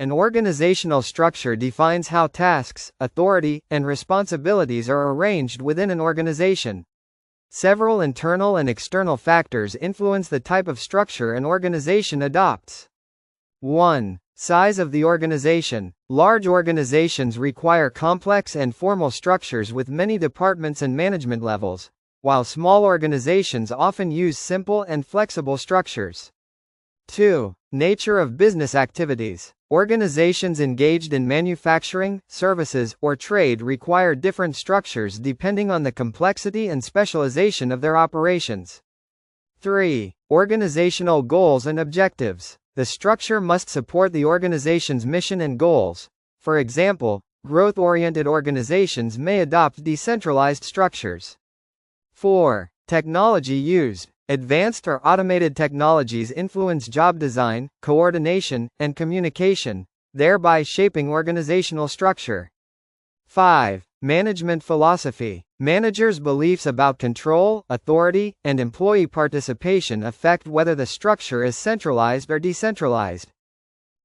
An organizational structure defines how tasks, authority, and responsibilities are arranged within an organization. Several internal and external factors influence the type of structure an organization adopts. 1. Size of the organization. Large organizations require complex and formal structures with many departments and management levels, while small organizations often use simple and flexible structures. 2. Nature of business activities. Organizations engaged in manufacturing, services, or trade require different structures depending on the complexity and specialization of their operations. 3. Organizational goals and objectives. The structure must support the organization's mission and goals. For example, growth-oriented organizations may adopt decentralized structures. 4. Technology used. Advanced or automated technologies influence job design, coordination, and communication, thereby shaping organizational structure. 5. Management philosophy. Managers' beliefs about control, authority, and employee participation affect whether the structure is centralized or decentralized.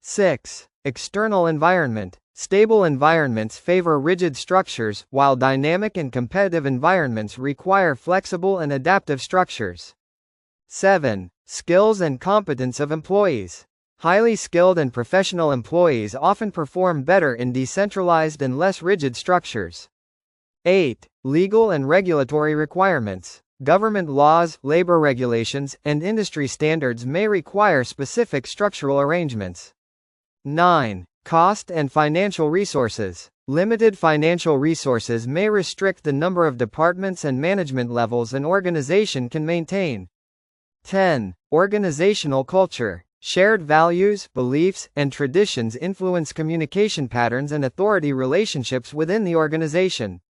6. External environment. Stable environments favor rigid structures, while dynamic and competitive environments require flexible and adaptive structures. 7. Skills and competence of employees. Highly skilled and professional employees often perform better in decentralized and less rigid structures. 8. Legal and regulatory requirements. Government laws, labor regulations, and industry standards may require specific structural arrangements. 9. Cost and financial resources. Limited financial resources may restrict the number of departments and management levels an organization can maintain. 10. Organizational culture. Shared values, beliefs, and traditions influence communication patterns and authority relationships within the organization.